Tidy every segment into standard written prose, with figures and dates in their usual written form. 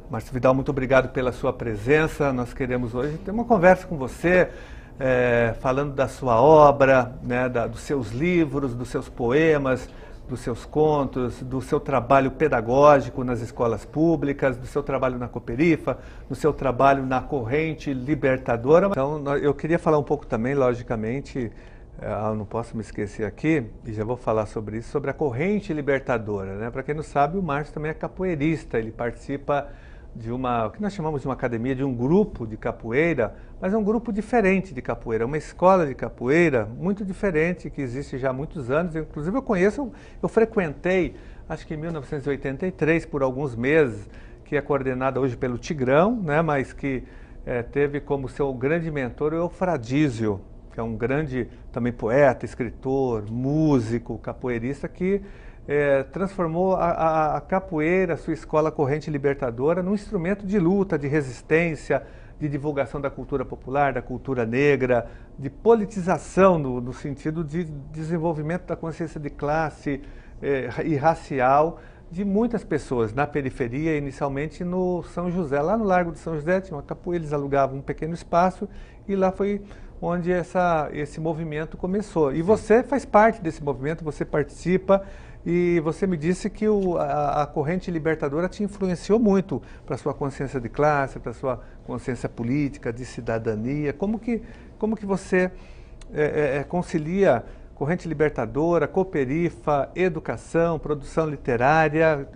Márcio Vidal, muito obrigado pela sua presença. Nós queremos hoje ter uma conversa com você, falando da sua obra, né, dos seus livros, dos seus poemas, dos seus contos, do seu trabalho pedagógico nas escolas públicas, do seu trabalho na Cooperifa, do seu trabalho na Corrente Libertadora. Então, eu queria falar um pouco também, logicamente, eu não posso me esquecer aqui, e já vou falar sobre isso, sobre a Corrente Libertadora, né? Para quem não sabe, o Márcio também é capoeirista, ele participa de o que nós chamamos de uma academia, de um grupo de capoeira, mas é um grupo diferente de capoeira, uma escola de capoeira muito diferente, que existe já há muitos anos. Inclusive eu frequentei, acho que em 1983, por alguns meses, que é coordenada hoje pelo Tigrão, né, mas que teve como seu grande mentor o Eufradísio, que é um grande também poeta, escritor, músico, capoeirista, que transformou a capoeira, a sua escola Corrente Libertadora, num instrumento de luta, de resistência, de divulgação da cultura popular, da cultura negra, de politização no sentido de desenvolvimento da consciência de classe e racial de muitas pessoas na periferia, inicialmente no São José. Lá no Largo de São José tinha uma capoeira, eles alugavam um pequeno espaço e lá foi onde esse movimento começou. E você faz parte desse movimento, você participa. E você me disse que a Corrente Libertadora te influenciou muito para a sua consciência de classe, para a sua consciência política, de cidadania. Como que você concilia Corrente Libertadora, Cooperifa, educação, produção literária?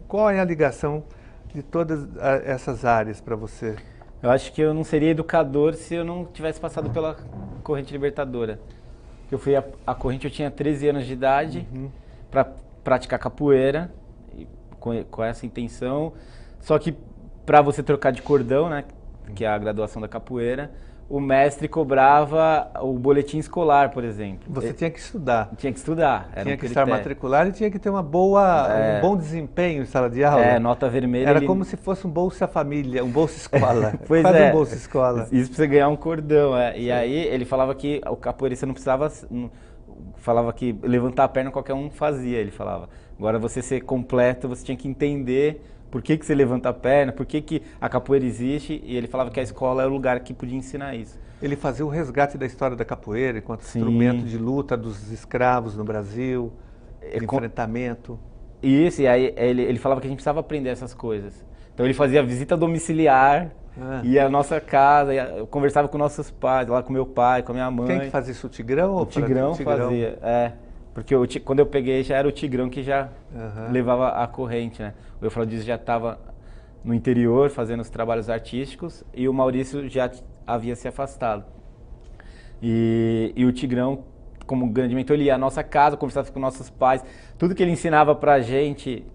Qual é a ligação de todas essas áreas para você? Eu acho que eu não seria educador se eu não tivesse passado pela Corrente Libertadora. Eu fui à Corrente, eu tinha 13 anos de idade. Para praticar capoeira, com essa intenção. Só que para você trocar de cordão, né, que é a graduação da capoeira, o mestre cobrava o boletim escolar, por exemplo. Você tinha que estudar. Tinha que estudar. Tinha que estar matriculado e tinha que ter um bom desempenho em sala de aula. Nota vermelha. Era como se fosse um Bolsa Família, um Bolsa Escola. Pois quase um Bolsa Escola. Isso para você ganhar um cordão. E aí ele falava que o capoeirista não precisava... Falava que levantar a perna qualquer um fazia, ele falava. Agora você ser completo, você tinha que entender por que você levanta a perna, por que a capoeira existe, e ele falava que a escola é o lugar que podia ensinar isso. Ele fazia o resgate da história da capoeira enquanto instrumento de luta dos escravos no Brasil, de enfrentamento. Isso, e aí ele falava que a gente precisava aprender essas coisas. Então ele fazia visita domiciliar, ia à nossa casa, eu conversava com nossos pais, lá com meu pai, com a minha mãe. Quem que fazia isso? O Tigrão? O Tigrão fazia, porque quando eu peguei já era o Tigrão que já levava a corrente, né? O Eufradísio já estava no interior fazendo os trabalhos artísticos e o Maurício já havia se afastado. E o Tigrão, como grande mentor, ele ia à nossa casa, conversava com nossos pais, tudo que ele ensinava pra gente,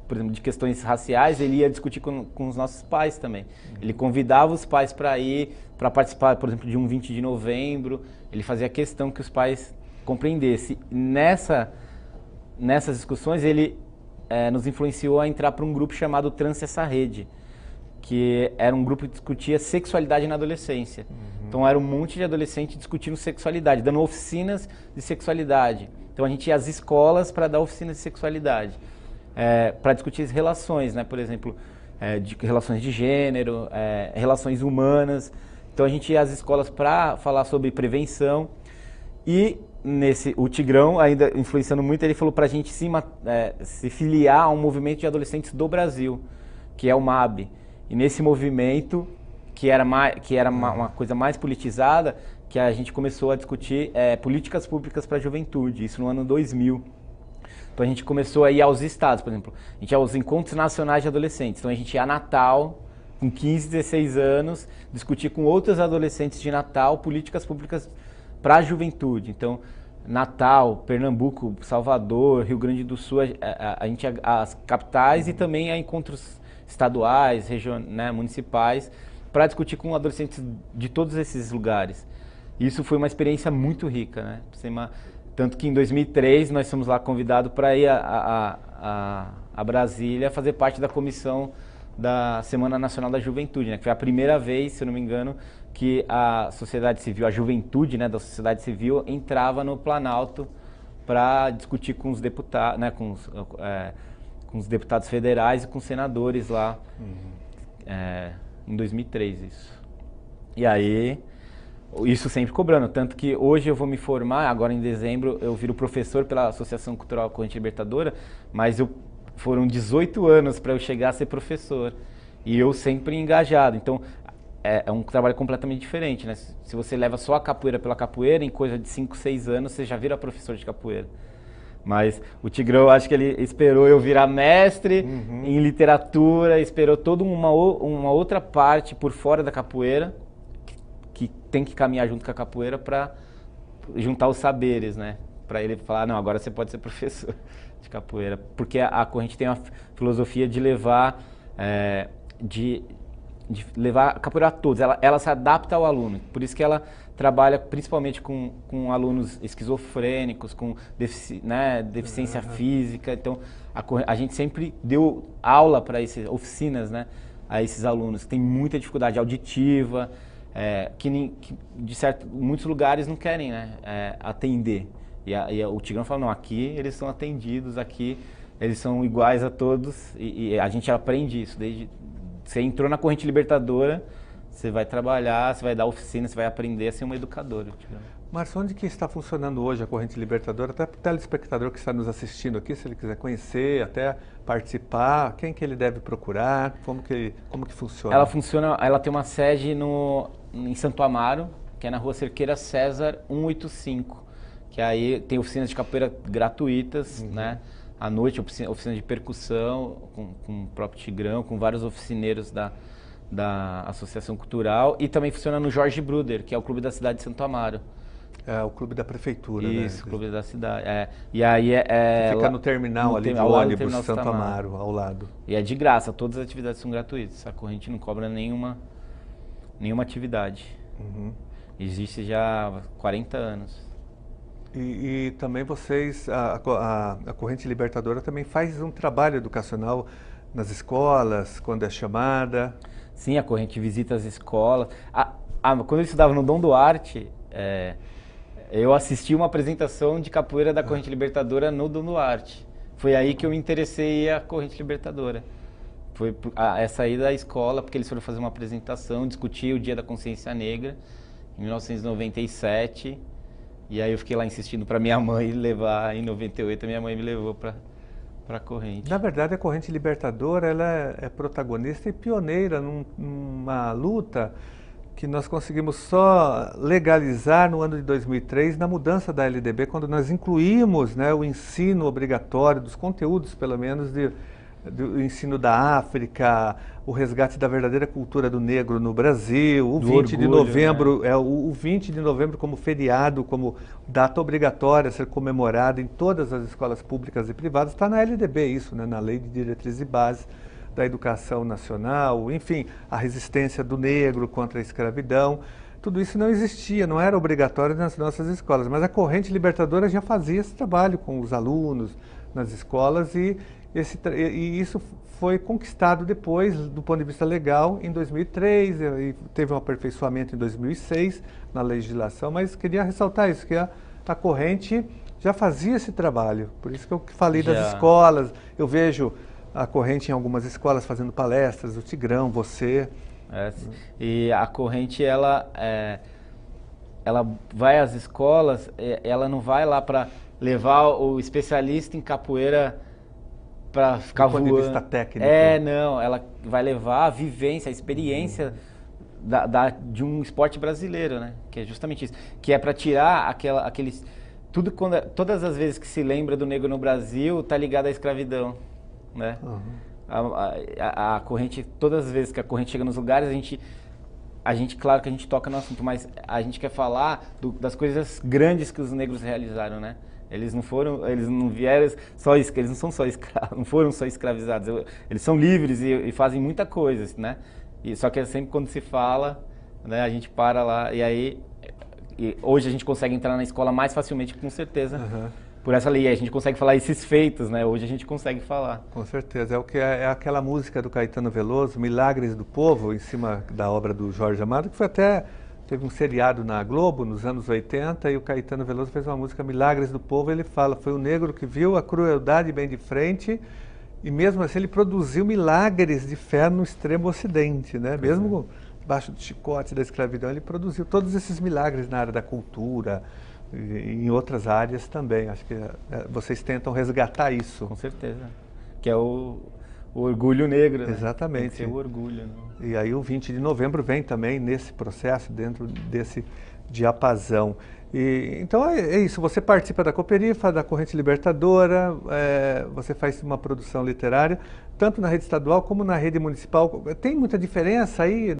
por exemplo, de questões raciais, ele ia discutir com os nossos pais também. Ele convidava os pais para ir, para participar, por exemplo, de um 20 de novembro. Ele fazia questão que os pais compreendessem. Nessas discussões, ele nos influenciou a entrar para um grupo chamado Trance Essa Rede, que era um grupo que discutia sexualidade na adolescência. Então, era um monte de adolescente discutindo sexualidade, dando oficinas de sexualidade. Então, a gente ia às escolas para dar oficinas de sexualidade. Para discutir as relações, né? Por exemplo, de relações de gênero, relações humanas. Então a gente ia às escolas para falar sobre prevenção e o Tigrão, ainda influenciando muito, ele falou para a gente se filiar a um movimento de adolescentes do Brasil, que é o MAB. E nesse movimento, que era uma coisa mais politizada, que a gente começou a discutir políticas públicas para a juventude, isso no ano 2000. Então a gente começou a ir aos estados, por exemplo, a gente ia aos encontros nacionais de adolescentes. Então a gente ia a Natal, com 15, 16 anos, discutir com outros adolescentes de Natal políticas públicas para a juventude. Então, Natal, Pernambuco, Salvador, Rio Grande do Sul, a gente ia às capitais e também a encontros estaduais, municipais, para discutir com adolescentes de todos esses lugares. Isso foi uma experiência muito rica, né? Tanto que em 2003 nós fomos lá convidados para ir a Brasília fazer parte da comissão da Semana Nacional da Juventude, né? Que foi a primeira vez, se eu não me engano, que a sociedade civil, a juventude, né, da sociedade civil entrava no Planalto para discutir com os deputados, né, com os deputados federais e com os senadores lá. em 2003 isso. E aí, isso sempre cobrando, tanto que hoje eu vou me formar, agora em dezembro eu viro professor pela Associação Cultural Corrente Libertadora, mas foram 18 anos para eu chegar a ser professor, e eu sempre engajado, então é um trabalho completamente diferente, né? Se você leva só a capoeira pela capoeira, em coisa de 5, 6 anos você já vira professor de capoeira. Mas o Tigrão, acho que ele esperou eu virar mestre em literatura, esperou toda uma outra parte por fora da capoeira, que tem que caminhar junto com a capoeira para juntar os saberes, né? Para ele falar, não, agora você pode ser professor de capoeira. Porque a corrente tem uma filosofia de levar, de levar a capoeira a todos, ela se adapta ao aluno, por isso que ela trabalha principalmente com alunos esquizofrênicos, com deficiência física, então a gente sempre deu aula para essas oficinas, né, a esses alunos que têm muita dificuldade auditiva, que muitos lugares não querem, né, atender, e o Tigrão fala, não, aqui eles são atendidos, aqui eles são iguais a todos, e a gente aprende isso desde... Você entrou na corrente libertadora, você vai trabalhar, você vai dar oficina, você vai aprender a ser um educador. Márcio, onde que está funcionando hoje a corrente libertadora? Até para o telespectador que está nos assistindo aqui, se ele quiser conhecer, até participar, quem que ele deve procurar, como que funciona? Ela tem uma sede em Santo Amaro, que é na Rua Cerqueira César 185, que aí tem oficinas de capoeira gratuitas, né? À noite, oficina de percussão, com o próprio Tigrão, com vários oficineiros da Associação Cultural, e também funciona no Jorge Bruder, que é o clube da cidade de Santo Amaro. É o clube da prefeitura, né? Isso, o clube da cidade. E aí fica no terminal ali de ônibus, Santo Amaro, ao lado. E é de graça, todas as atividades são gratuitas. A corrente não cobra nenhuma atividade. Existe já há 40 anos. E também vocês, a Corrente Libertadora também faz um trabalho educacional nas escolas, quando é chamada? Sim, a corrente visita as escolas. Quando eu estudava no Dom Duarte, eu assisti uma apresentação de capoeira da Corrente Libertadora no Dom Duarte. Foi aí que eu me interessei à Corrente Libertadora. Foi essa aí da escola, porque eles foram fazer uma apresentação, discutir o Dia da Consciência Negra, em 1997. E aí eu fiquei lá insistindo para minha mãe levar, em 98 a minha mãe me levou para a corrente. Na verdade, a Corrente Libertadora ela é protagonista e pioneira numa luta que nós conseguimos só legalizar no ano de 2003, na mudança da LDB, quando nós incluímos, né, o ensino obrigatório, dos conteúdos pelo menos, do ensino da África, o resgate da verdadeira cultura do negro no Brasil, o 20 de novembro, né? O 20 de novembro como feriado, como data obrigatória a ser comemorada em todas as escolas públicas e privadas, está na LDB isso, né? Na Lei de Diretrizes e Bases da Educação Nacional, enfim, a resistência do negro contra a escravidão. Tudo isso não existia, não era obrigatório nas nossas escolas, mas a Corrente Libertadora já fazia esse trabalho com os alunos nas escolas e isso foi conquistado depois, do ponto de vista legal, em 2003, e teve um aperfeiçoamento em 2006 na legislação, mas queria ressaltar isso, que a Corrente já fazia esse trabalho, por isso que eu falei das escolas, eu vejo a Corrente em algumas escolas fazendo palestras, o Tigrão, você... E a Corrente, ela vai às escolas, ela não vai lá para levar o especialista em capoeira para ficar voando. Do ponto de vista técnico. Não, ela vai levar a vivência, a experiência de um esporte brasileiro, né? Que é justamente isso, que é para tirar aqueles... todas as vezes que se lembra do negro no Brasil, tá ligado à escravidão, né? A corrente, todas as vezes que a corrente chega nos lugares, a gente, claro que a gente toca no assunto, mas a gente quer falar das coisas grandes que os negros realizaram, né? Eles não vieram só, eles não são só escravos, não foram só escravizados, eles são livres e fazem muita coisa, né? Só que sempre quando se fala, né, a gente para lá e hoje a gente consegue entrar na escola mais facilmente, com certeza. Por essa lei, a gente consegue falar esses feitos, né? Hoje a gente consegue falar. Com certeza. É aquela música do Caetano Veloso, Milagres do Povo, em cima da obra do Jorge Amado, que teve um seriado na Globo nos anos 80 e o Caetano Veloso fez uma música Milagres do Povo. Ele fala, foi o negro que viu a crueldade bem de frente E mesmo assim ele produziu milagres de fé no extremo ocidente, né? Mesmo debaixo do chicote da escravidão, ele produziu todos esses milagres na área da cultura e em outras áreas também. Acho que vocês tentam resgatar isso. Com certeza. Que é o orgulho negro, né? Exatamente. Tem que ser o orgulho. Né? E aí o 20 de novembro vem também nesse processo, dentro desse diapasão. Então é isso, você participa da Cooperifa, da Corrente Libertadora, você faz uma produção literária, tanto na rede estadual como na rede municipal. Tem muita diferença aí?